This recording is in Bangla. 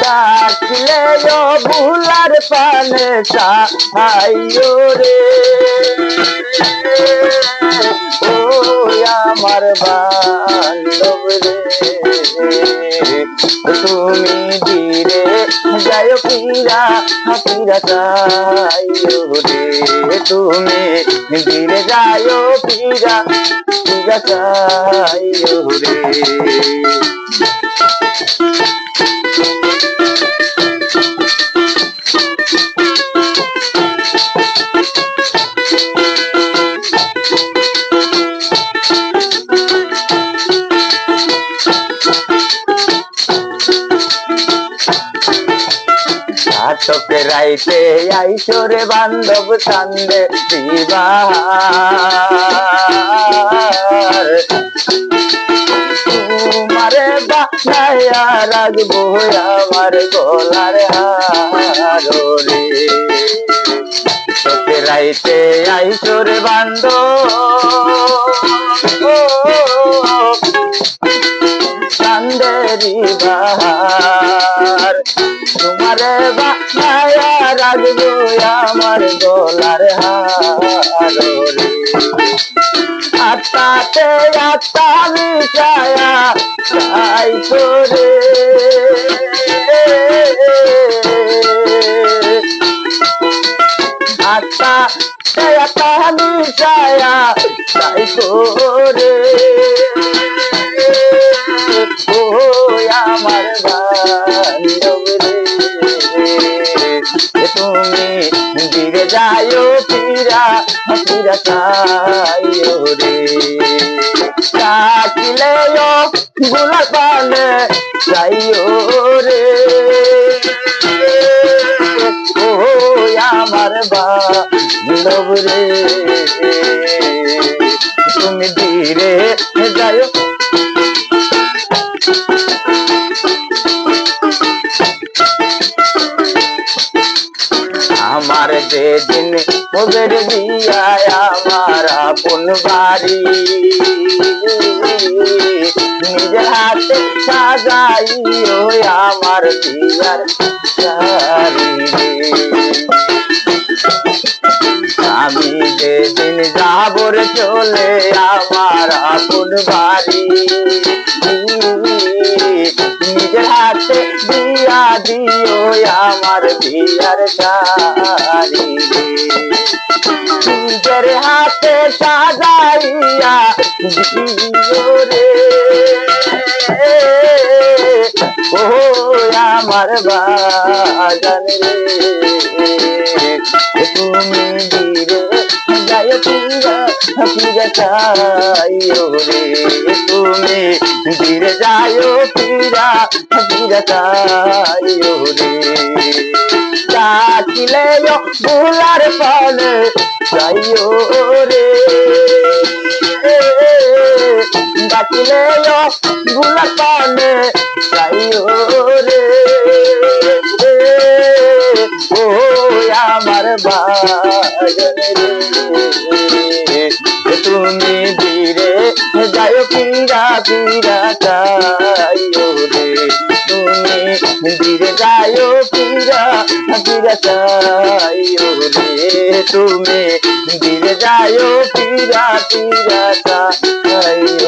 ডাকলেও ভুলার পানে চাইও রে, ও আমার বান্ধব রে, তুমি ধীরে যাও পীরা পীরা চাইও রে, তুমি ধীরে যাও পীরা পীরা চাইও রে। আটকে রাইতে আইসরে বান্ধব কান্দে দিবার, তোমারে বানাইয়া রাখবো আমার গলার হার রে, তোকে রাইতে আইসরে বান্ধব কান্দে দিবার, তোমারে বানাইয়া রাখবো আমার গলার হার রে। আত্মাতে আত্মা মিশায়া চাই করে, আত্মাতে আত্মা মিশায়া চাই করে, ও আমার বান্ধব রে, তুমি ধীরে যাও পীরা পীরা চাইও রে। ডাকলেও ভুলার পানে চাইও রে, ও আমার বান্ধব রে, তুমি ধীরে যাও। আমার যেদিন ওদের বিয়ায় আমার আপন বাড়ি, নিজের হাতে সাজাইও আমার বিয়ার শাড়ি, আমি যেদিন যাবর চলে আমার আপন বাড়ি, নিজের হাতে দিয়া দিও আমার বিয়ার শাড়ি, নিজের হাতে সাজাইয়া দিও রে, ও আমার বাজান রে, তুমি ধীরে যাও পীরা পীরা চাইও রে, তুমি ধীরে যাও পীরা পীরা চাইও রে। ডাকলেও ভুলার পানে চাইও রে, ডাকলেও ভুলার পানে চাইও রে, ও আমার বাজান রে, তুমি ধীরে যাও পীরা পীরা চাইও রে, তুমি ধীরে যাও পীরা পীরা চাইও রে, তুমি ধীরে যাও পীরা পীরা চাইও।